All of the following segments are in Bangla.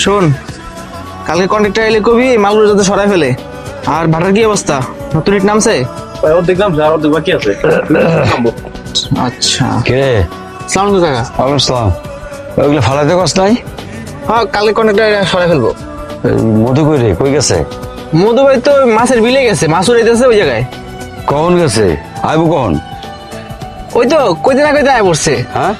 শোন, কালকে কন্ট্রাক্টর এলে কবি মালগুলো যাতে সরাই ফেলে। আর ভাটার কি অবস্থা, নতুন ইট নামছে? ভাই ওর দেখলাম যা অর্ধেক বাকি আছে। আচ্ছা, কে? সালাম আলাইকুম কাকা। ওয়ালাইকুম আসসালাম। ওইগুলো ফালাইতে কষ্ট নাই? হ্যাঁ, কালকে কন্ট্রাক্টর সরাই ফেলবো। মধু কই রে, কই গেছে? মধু ভাই তো মাছের বিলে গেছে, মাছ উড়াইতেছে ওই জায়গায়। কখন গেছে? আইবো কখন? ওই তো কয়দিন আগে আয় পড়ছে। হ্যাঁ,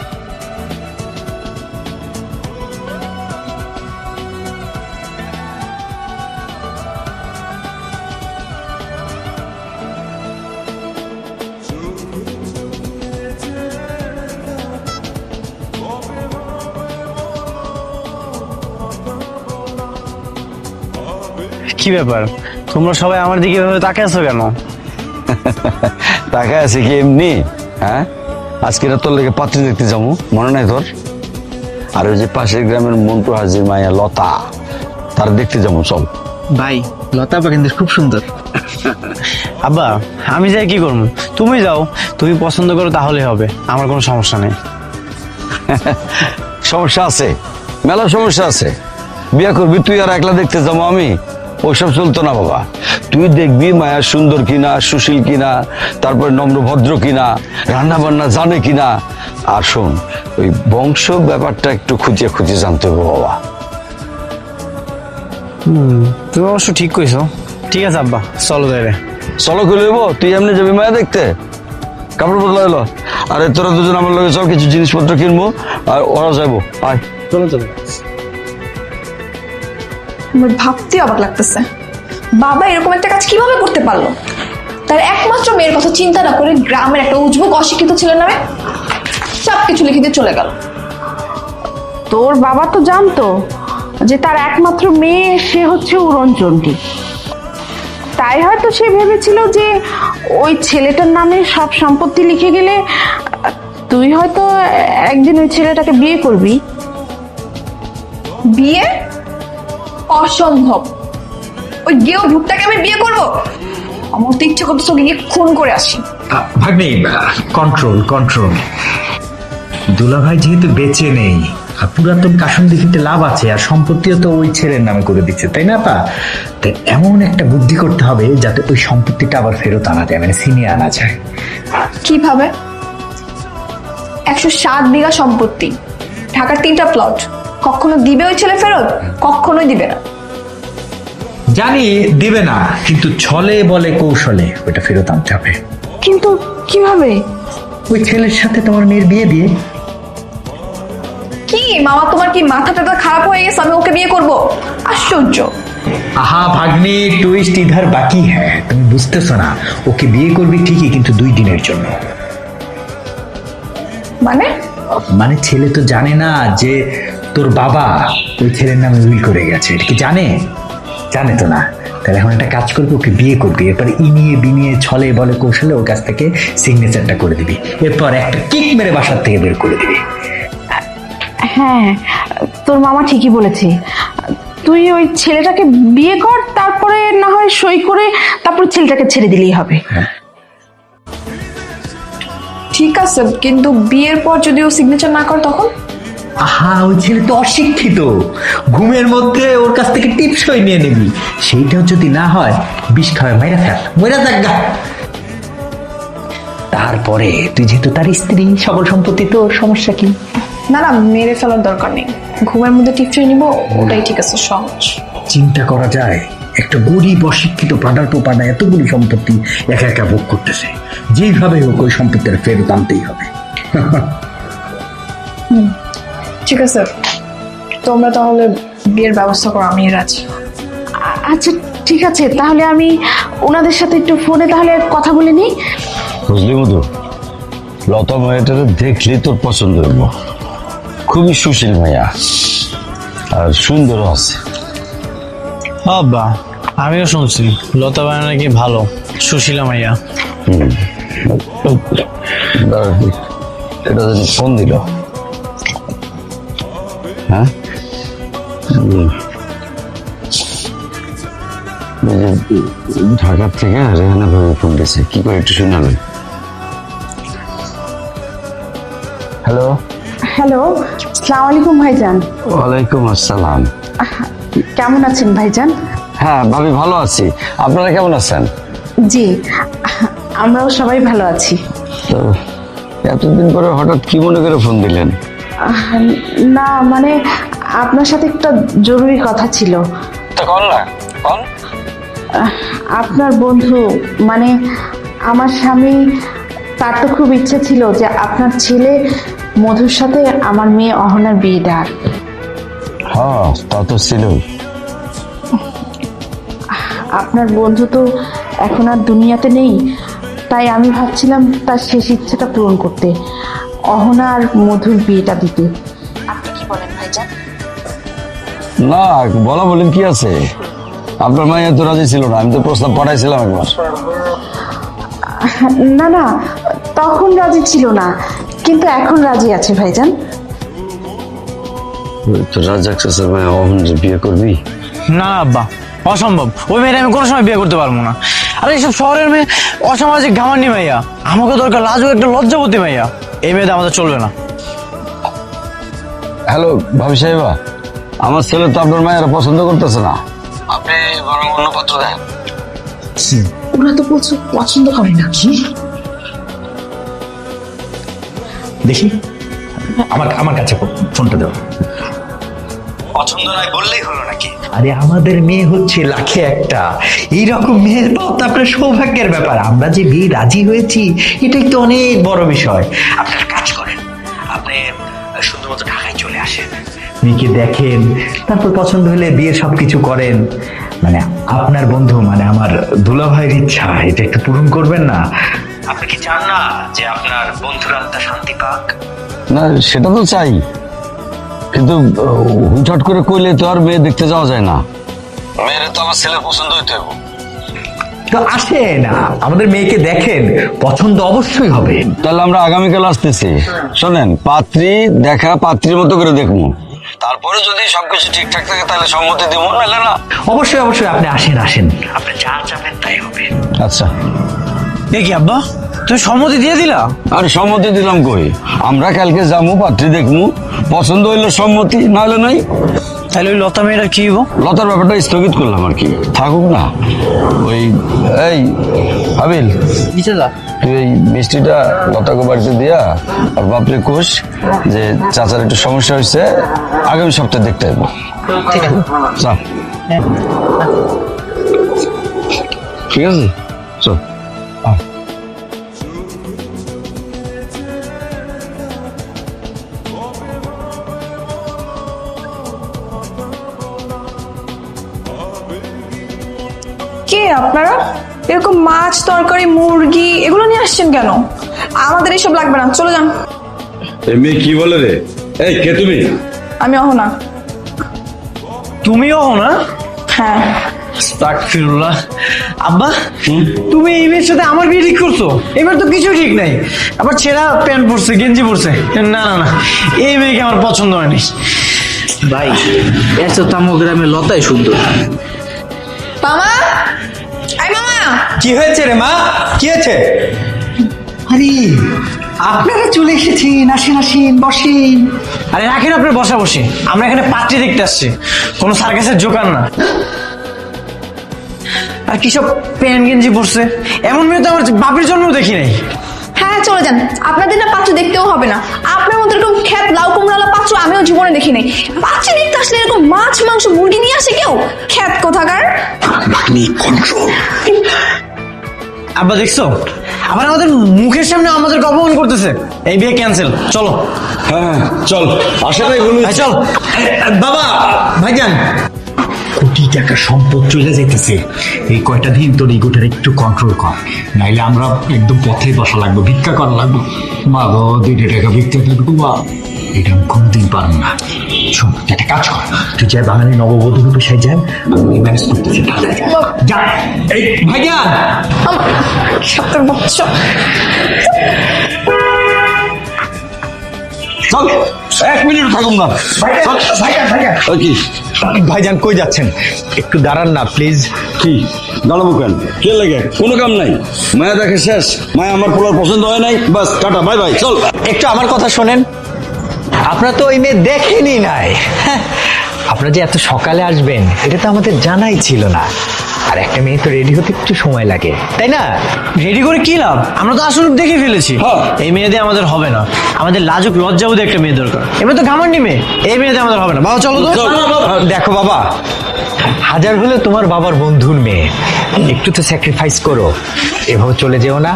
কি ব্যাপার, তোমরা সবাই আমার দিকে এভাবে তাকিয়ে আছো কেন? টাকা আছে কি এমনি? হ্যাঁ, আজকে না তোর লেগে পাত্রী দেখতে যাবো, মনে নাই তোর? আর ওই যে পাশের গ্রামের মন্টু হাজির মাইয়া লতা, তার দেখতে যাবো, চল। ভাই, লতা আপা কিন্তু খুব সুন্দর। আব্বা, আমি যাই কি করবো? তুমি যাও, তুমি পছন্দ করো তাহলে হবে, আমার কোনো সমস্যা নেই। সমস্যা আছে, মেলা সমস্যা আছে। বিয়ে করবি তুই আর একলা দেখতে যাবো আমি? ওইসব চলতো না বাবা। তুই দেখবি মায়া সুন্দর কিনা, সুশীল কিনা, তারপরে নম্র ভদ্র কিনা, রান্না বান্না জানে কিনা। আর শোন, ওই বংশ ব্যাপারটা একটু খুঁজিয়ে খুঁজিয়ে জানতে হবে বাবা। তুমি অবশ্য ঠিক কইছো। ঠিক আছে আব্বা, চলো যাইবে। চলো খুলে দেবো, তুই এমনি যাবি মায়া দেখতে? কাপড় বদলা এলো। আরে তোরা দুজন আমার লগে চল, কিছু জিনিসপত্র কিনবো আর ওরা যাবো। আয়, চলো চলো। আমার ভাবতে অবাক লাগতেছে, বাবা এরকম একটা কাজ কিভাবে করতে পারলো? তার একমাত্র মেয়ের কথা চিন্তা না করে গ্রামের একটা উজবুক অশিক্ষিত ছেলের নামে সবকিছু লিখে দিয়ে চলে গেল। তোর বাবা তো জানতো যে তার একমাত্র মেয়ে সে হচ্ছে উড়নচণ্ডী, তাই হয়তো সে ভেবেছিল যে ওই ছেলেটার নামে সব সম্পত্তি লিখে গেলে তুই হয়তো একদিন ওই ছেলেটাকে বিয়ে করবি। বিয়ে? অসম্ভব। ওই গেও ভূতটাকে আমি বিয়ে করবো? আমার তো ইচ্ছে করতেছে ওকে গিয়ে খুন করে আসি। ভাগ্নি, কন্ট্রোল কন্ট্রোল। দুলাভাই যেহেতু বেঁচে নেই, পুরাতন কাসন দেখিতে লাভ আছে, আর সম্পত্তিও তো ওই ছেলের নামে করে দিচ্ছে, তাই না পা? তাই এমন একটা বুদ্ধি করতে হবে যাতে ওই সম্পত্তিটা আবার ফেরত আনা যায়, মানে ছিনিয়ে আনা যায়। কিভাবে? 107 বিঘা সম্পত্তি, ঢাকার 3টা প্লট, কখনো দিবে ওই ছেলে ফেরত? কখনোই দিবে না। জানি দিবে না, কিন্তু ছলে বলে কৌশলে ওটা ফেরত আনতে হবে। কিন্তু কিভাবে? ওই ছেলের সাথে তোমার মেয়ের বিয়ে দিয়ে। কি মামা, তোমার কি মাথা টাথা খারাপ হয়ে গেছে? আমি ওকে বিয়ে করব? আশ্চর্য। আহা ভাগ্নি, টুইস্ট ইধার বাকি হ্যাঁ, তুমি বুঝতেছো না। ওকে বিয়ে করবি ঠিকই, কিন্তু 2 দিনের জন্য। মানে ছেলে তো জানে না যে তোর বাবা ওই ছেলের নামে উইল করে গেছে, এটা কি জানে? জানে তো না। তাহলে এখন একটা কাজ করবি, ওকে বিয়ে করবি, এরপরে ইনিয়ে বিনিয়ে ছলে বলে কৌশলে ওর কাছ থেকে সিগনেচারটা করে দিবি, এরপর একটা কিক মেরে বাসার থেকে বের করে দিবি। হ্যাঁ, তোর মামা ঠিকই বলেছে। তুই ওই ছেলেটাকে বিয়ে কর, তারপরে না হয় সই করে তারপর ছেলেটাকে ছেড়ে দিলেই হবে। ঠিক আছে, কিন্তু বিয়ের পর যদি ও সিগনেচার না করে তখন? আহা, ওই ছেলে তো অশিক্ষিত, ঘুমের মধ্যে ওর কাছ থেকে টিপসই নিয়ে নিবি। সেইটাও যদি না হয়, বিষ খাওয়ায় মাইরা ফেল, মইরা যাক। তারপরে তুই যেহেতু তার স্ত্রী, সকল সম্পত্তি তোর, সমস্যা কি? না না, মেরে ফেলার দরকার নেই, ঘুমের মধ্যে টিপসই নিব, ওটাই ঠিক আছে, সহজ। চিন্তা করা যায়, একটা গরিব অশিক্ষিত পাড়ার পোপাড়া এতগুলি সম্পত্তি একা একা ভোগ করতেছে, যেইভাবে হোক ওই সম্পত্তির ফেরত আনতেই হবে। ঠিক আছে, তোমরা তাহলে বিয়ের ব্যবস্থা করো, আমি রাজি। আচ্ছা ঠিক আছে, তাহলে আমি ওনাদের সাথে একটু ফোনে তাহলে কথা বলে নিই। বুঝলি মধু, লতা মায়াটারে দেখলেই তোর পছন্দ হইব। খুবই সুশীল মাইয়া, আর সুন্দরও আছে। আব্বা, আমিও শুনছি লতা বানা নাকি ভালো, সুশীলা মাইয়া। এটা যদি ফোন দিল। হ্যাঁ, ঢাকার থেকে রেহানা ভাবে ফোন দিয়েছে, কি করে একটু শুনাবেন? হ্যালো। হ্যালো, আসসালামু আলাইকুম ভাইজান। ওয়ালাইকুম আসসালাম। কেমন আছেন ভাইজান? হ্যাঁ ভাবি, ভালো আছি। আপনারা কেমন আছেন? জি, আমরাও সবাই ভালো আছি। তো এতদিন পরে হঠাৎ কি মনে করে ফোন দিলেন? না মানে আপনার সাথে একটা জরুরি কথা ছিল। তো কল না, কল। আপনার বন্ধু মানে আমার স্বামী, তার তো খুব ইচ্ছে ছিল যে আপনার ছেলে মধুর সাথে আমার মেয়ে অহনার বিয়ে দেওয়ার। হ্যাঁ, তা তো ছিল। আপনার বন্ধু তো এখন আর দুনিয়াতে নেই, তাই আমি ভাবছিলাম তার শেষ ইচ্ছেটা পূরণ করতে, অহনা আর মধুর বিয়েটা দিতে। আপনি কি বলেন ভাইজান? না, বলা বলেন কি আছে, আপনার মাইয়া তো রাজি ছিল না। আমি তো প্রস্তাব পাঠাইছিলাম একবার। না না, তখন রাজি ছিল না, কিন্তু এখন রাজি আছে ভাইজান। তো রাজাক চাচার মাইয়া অহন যে বিয়ে করবি? না আব্বা, অসম্ভব। ওই মেয়েটা আমি কোনো সময় বিয়ে করতে পারবো না। আর এইসব শহরের মেয়ে অসামাজিক ঘামানি মাইয়া। আমাকে দরকার লাজুক একটা লজ্জাবতী মাইয়া। এই মেয়েটা আমাদের চলবে না। হ্যালো ভাবি সাহেবা, আমার ছেলে তো আপনার মায়েরা পছন্দ করতেছে না। আপনি বরং অন্য পাত্র দেন। ওরা তো বলছো পছন্দ করে না। কি দেখি, আমার কাছে ফোনটা দাও। পছন্দ নয় বললেই হলো নাকি? আরে আমাদের মেয়ে হচ্ছে লাখে একটা। এইরকম মেয়ে তো আপনার সৌভাগ্যের ব্যাপার। আমরা যে বিয়ে রাজি হয়েছি এটাই তো অনেক বড় বিষয়। আপনার কাজ করেন, আপনি শুধুমাত্র ঢাকায় চলে আসেন, মেয়েকে দেখেন, তারপর পছন্দ হলে বিয়ের সবকিছু করেন। মানে আপনার বন্ধু মানে আমার দুলাভাইয়ের ইচ্ছা, এটা একটু পূরণ করবেন না? আপনি কি চান না যে আপনার বন্ধুর আত্মা শান্তি পাক? না, সেটা তো চাই, কিন্তু হুটহাট করে কইলে তো আর মেয়ে দেখতে যাওয়া যায় না। মেয়ের তো আমার ছেলের পছন্দ হইতে হবে। তো আসেন, আমাদের মেয়েকে দেখেন, পছন্দ অবশ্যই হবে। তাহলে আমরা আগামীকাল আসতেছি। শোনেন, পাত্রী দেখা পাত্রীর মতো করে দেখবো, তারপরে যদি সবকিছু ঠিকঠাক থাকে তাহলে সম্মতি দিব, নাহলে না। অবশ্যই অবশ্যই, আপনি আসেন, আপনি যা চাবেন তাই হবে। আচ্ছা। এ কি আব্বা, তুমি সম্মতি দিয়ে দিলা? আর সম্মতি দিলাম কই, আমরা কালকে যাবো, পাত্রী দেখবো, পছন্দ হইলে সম্মতি, নাহলে নাই। তাহলে ওই লতা মেয়েটা কি হবো? লতার ব্যাপারটা স্থগিত করলাম আর কি, থাকুক না। ওই এই হাবিল, নিচে যা। তুই এই মিষ্টিটা লতাকে বাড়িতে দিয়া আর বাপরে কোষ যে চাচার একটু সমস্যা হয়েছে, আগামী সপ্তাহে দেখতে আসবো। ঠিক আছে। চল। ঠিক আছে, চল। কে আপনারা? এরকম মাছ, তরকারি, মুরগি এগুলো নিয়ে আসছেন কেন? আমাদের এসব লাগবে না, চলে যান। মেয়ে কি বলে রে? এই কে তুমি? আমি অহনা। তুমিও হো না? হ্যাঁ। আস্তাগফিরুল্লাহ। আব্বা, তুমি এই মেয়ের সাথে আমার বিয়ে ঠিক করছো? এবার তো কিছু ঠিক নাই। আবার ছেঁড়া প্যান্ট পরছে, গেঞ্জি পরছে। না না না, এই মেয়েকে আমার পছন্দ হয়নি। ভাই, এত তামো গ্রামে লতাই সুন্দর। মামা, এই মামা। কি হয়েছে রে মা, কি হয়েছে? আরে আপনারা চলে এসেছেন, আসেন বসেন। আরে রাখেন আপনার বসা বসে, আমরা এখানে পাত্রী দেখতে আসছি, কোনো সার্কাসের জোকার না। আর কিসব প্যান্ট গেঞ্জি পরছে, এমন মেয়ে তো আমার বাপের জন্য দেখি নাই। হ্যাঁ চলে যান, আপনাদের না পাত্র দেখতেও হবে না। আপনার মতো এরকম খ্যাত লাউ কুমড়ালা পাত্র আমিও জীবনে দেখি নাই। পাত্র দেখতে আসলে এরকম মাছ মাংস মুরগি নিয়ে আসে কেউ? খ্যাত কোথাকার। আব্বা দেখছো, আবার আমাদের মুখের সামনে আমাদেরকে অপমান করতেছে। এই বিয়ে ক্যান্সেল, চলো। হ্যাঁ চল, আশাটাই বলুন। চল বাবা, ভাইজান, কোটি টাকা সম্পদ চলে যাইতেছে। এই কয়টা দিন তোর ইগোটার একটু কন্ট্রোল কর, নাইলে আমরা একদম পথে বসা লাগবো, ভিক্ষা করা লাগবো। মা গো, 2 টাকা ভিক্ষা করবো মা, এটা আমি কোনোদিন পারবো না। শোন, একটা কাজ কর, তুই যাই বাঙালি নববধূ রূপে সাজান, আমি ম্যানেজ করতেছি। যা, এই ভাইজান। সপ্তাহ বচ্চ। চল, 1 মিনিট থাকুন না। ওই কি ভাইজান কই যাচ্ছেন? একটু দাঁড়ান না প্লিজ। কি দাঁড়াবো কেন? কে লাগে? কোনো কাম নাই, মায়া দেখে শেষ। মায়া আমার পোলার পছন্দ হয় নাই, বাস টাটা, বাই বাই, চল। একটু আমার কথা শোনেন। আপনারা তো ওই মেয়ে দেখেনি নাই। হ্যাঁ, আপনারা যে এত সকালে আসবেন এটা তো আমাদের জানাই ছিল না। আর একটা মেয়ে তো রেডি হতে একটু সময় লাগে, তাই না? রেডি করে কি লাভ? আমরা তো আসল রূপ দেখে ফেলেছি। এই মেয়ে দিয়ে আমাদের হবে না, আমাদের লাজুক লজ্জাবোধী একটা মেয়ে দরকার। এবার তো ঘামান্ডি মেয়ে, এই মেয়ে দিয়ে আমাদের হবে না। বাবা চলো তো। দেখো বাবা, হাজার হলে তোমার বাবার বন্ধুর মেয়ে, একটু তো স্যাক্রিফাইস করো, এভাবে চলে যেও না।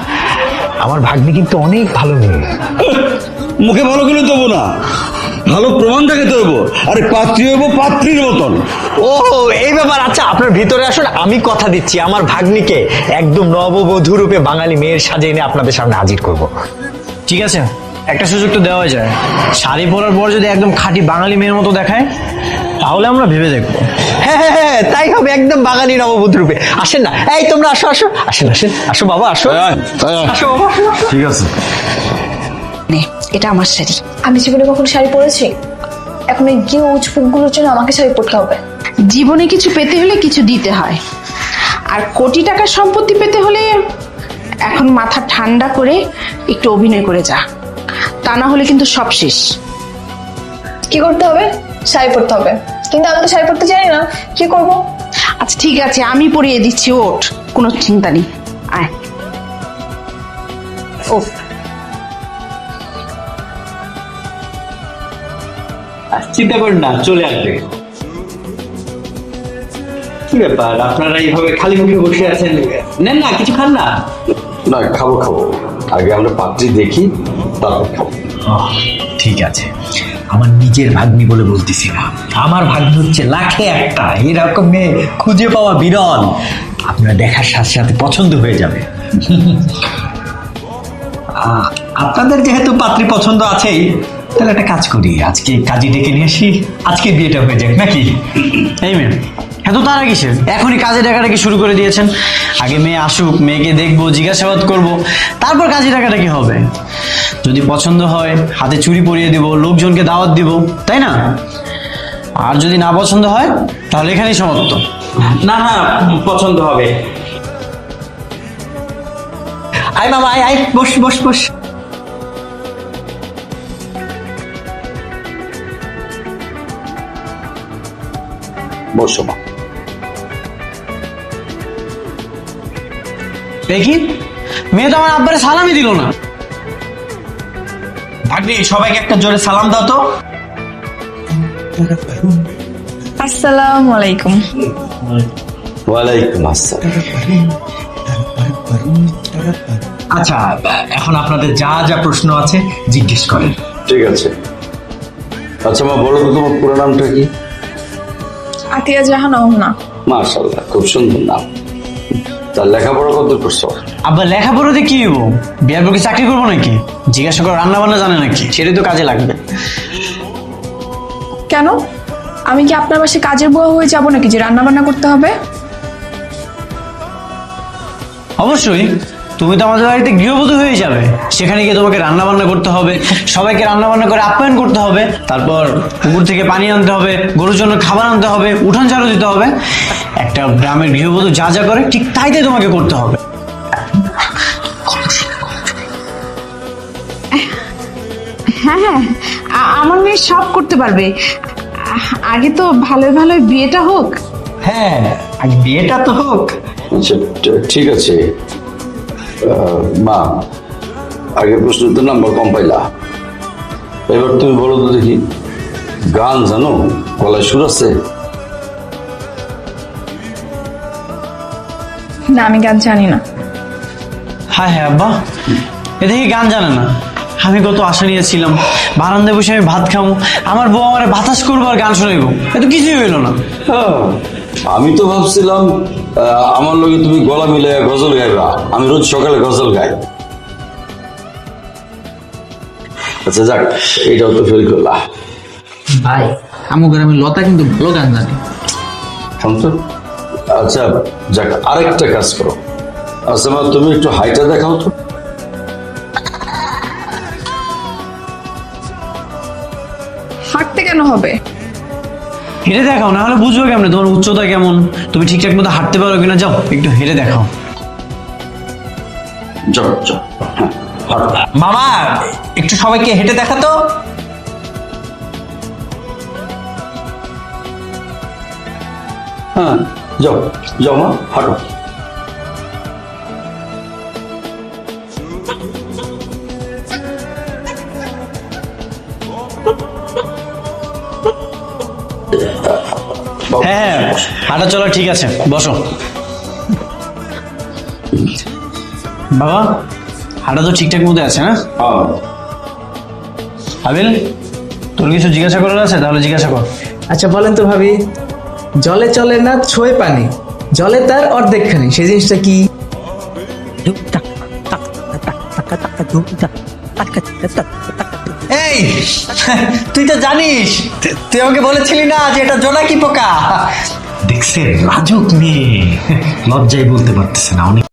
আমার ভাগ্নি কিন্তু অনেক ভালো মেয়ে। মুখে ভালো করে দেবো না, ভালো প্রমাণ দেখাতে হইব। আরে পাত্রী হইব পাত্রীর মতন। ও এই ব্যাপার। আচ্ছা আপনার ভিতরে আসুন, আমি কথা দিচ্ছি আমার ভাগ্নিকে একদম নববধূ রূপে বাঙালি মেয়ের সাজে এনে আপনাদের সামনে হাজির করব। ঠিক আছে, একটা সুযোগ তো দেওয়া যায়। শাড়ি পরার পর যদি একদম খাঁটি বাঙালি মেয়ের মতো দেখায় তাহলে আমরা ভেবে দেখবো। হ্যাঁ হ্যাঁ হ্যাঁ, তাই হবে, একদম বাঙালি নববধূ রূপে। আসেন না, এই তোমরা আসো আসো, আসেন আসেন, আসো বাবা আসো, আসো বাবা আসো। ঠিক আছে, নে, এটা আমার শাড়ি। আমি জীবনে কখনো শাড়ি পরেছি? এখন এই গিয়ে উজপুকগুলোর জন্য আমাকে শাড়ি পরতে হবে? জীবনে কিছু পেতে হলে কিছু দিতে হয়, আর কোটি টাকার সম্পত্তি পেতে হলে এখন মাথা ঠান্ডা করে একটু অভিনয় করে যা, তা না হলে কিন্তু সব শেষ। কি করতে হবে? শাড়ি পরতে হবে, কিন্তু আমি তো শাড়ি পরতে জানি না, কি করব? আচ্ছা ঠিক আছে, আমি পরিয়ে দিচ্ছি, ওঠ, কোনো চিন্তা নেই, আয়। ও চিন্তা করেন না, চলে আসবে। কি ব্যাপার, আপনারা এইভাবে খালি মুখে বসে আছেন? নেন না, কিছু খান না। না খাবো খাবো, আগে আমরা পাত্রী দেখি তারপর খাবো। ঠিক আছে, আমার নিজের ভাগ্নি বলে বলতেছি না, আমার ভাগ্নি হচ্ছে লাখে একটা, এরকম মেয়ে খুঁজে পাওয়া বিরল। আপনারা দেখার সাথে সাথে পছন্দ হয়ে যাবে। আপনাদের যেহেতু পাত্রী পছন্দ আছেই, তাহলে একটা কাজ করি, আজকে কাজী ডেকে নিয়ে আসি, আজকে বিয়েটা হয়ে যাক নাকি? এই মেয়ে এত তারা কিসের? এখনই কাজে ডাকাডাকি শুরু করে দিয়েছেন। আগে মেয়ে আসুক, মেয়েকে দেখবো, জিজ্ঞাসাবাদ করব, তারপর কাজে ডাকাডাকি হবে। যদি পছন্দ হয় হাতে চুড়ি পরিয়ে দিব, লোকজনকে দাওয়াত দিব, তাই না? আর যদি না পছন্দ হয় তাহলে এখানেই সমাপ্ত। না না, পছন্দ হবে। আয় মামা আয় আয়, বস বস বস। বসো মা। দেখি, মেয়ে তো আমার আব্বারে সালামই দিল না। ভাগ্নি, সবাইকে একটা জোরে সালাম দাও তো। আসসালামু আলাইকুম। ওয়ালাইকুম আসসালাম। আচ্ছা, এখন আপনাদের যা যা প্রশ্ন আছে জিজ্ঞেস করেন। ঠিক আছে। আচ্ছা মা, বলো তো তোমার পুরো নামটা কি? আতিয়া জাহান অহনা। মাশাআল্লাহ, খুব সুন্দর নাম। তার লেখাপড়া কত করছো? আব্বা লেখাপড়াতে কি হবো? বিয়ার পর কি চাকরি করবো নাকি? জিজ্ঞাসা করে রান্না বান্না জানে নাকি? সেটাই তো কাজে লাগবে। কেন? আমি কি আপনার বাসায় কাজের বুয়া হয়ে যাব নাকি যে রান্না বান্না করতে হবে? অবশ্যই, তুমি তো আমাদের বাড়িতে গৃহবধূ হয়ে যাবে। সেখানে গিয়ে তোমাকে রান্না বান্না করতে হবে, সবাইকে রান্না বান্না করে আপ্যায়ন করতে হবে, তারপর পুকুর থেকে পানি আনতে হবে, গরুর জন্য খাবার আনতে হবে, উঠান ঝাড়ু দিতে হবে। একটা গ্রামের গৃহবধূ যা যা করে ঠিক তাই তোমাকে করতে হবে। হ্যাঁ হ্যাঁ, আমার মেয়ে সব করতে পারবে। আগে তো ভালো ভালো বিয়েটা হোক। হ্যাঁ, আগে বিয়েটা তো হোক। আচ্ছা ঠিক আছে। মা, আগের প্রশ্ন তো নাম্বার কম পাইলা, এবার তুমি বলো তো দেখি, গান জানো? গলায় সুর আছে? না, আমি গান জানি না। হ্যাঁ হ্যাঁ আব্বা, এ দেখি গান জানে না। আমি কত আশা নিয়েছিলাম, বারান্দায় বসে আমি ভাত খাবো, আমার বউ আমার বাতাস করবো আর গান শোনাইবো, এ তো কিছুই হইলো না। হ্যাঁ, আমি তো ভাবছিলাম আমার লগে তুমি গলা মিলে গজল গাইবা। আমি রোজ সকালে গজল গাই। আচ্ছা যাক, এইটাও তো ফেল করলা। ভাই আমার গ্রামে লতা কিন্তু ভালো গান জানে। শুনছো? আচ্ছা যাক, আরেকটা কাজ করো। আচ্ছা মা, তুমি একটু হাইটা দেখাও তো। হাঁটতে কেন হবে? হেঁটে দেখাও, না হলে বুঝবো কেমন তোমার উচ্চতা কেমন, তুমি ঠিকঠাক মতো হাঁটতে পারো কিনা। যাও একটু হেঁটে দেখাও। যাও যাও, হ্যাঁ হাঁটো। মামা, একটু সবাইকে হেঁটে দেখাতো। হ্যাঁ যাও যাও মা, হাঁটো। হ্যাঁ হ্যাঁ, হাঁটা চলা ঠিক আছে, বসো। বাবা, হাঁটা তো ঠিকঠাক মতো আছে না? আবিল, তোর কিছু জিজ্ঞাসা করার আছে? তাহলে জিজ্ঞাসা কর। আচ্ছা বলেন তো ভাবি, জলে চলে না ছোঁয়ে পানি, জলে তার অর্ধেকখানি, সেই জিনিসটা কি? এই তুই তো জানিস, তুই আমাকে বলেছিলি না যে এটা জোনাকি পোকা। দেখছেন লাজুক মেয়ে, লজ্জায় বলতে পারতেছে না, অনেক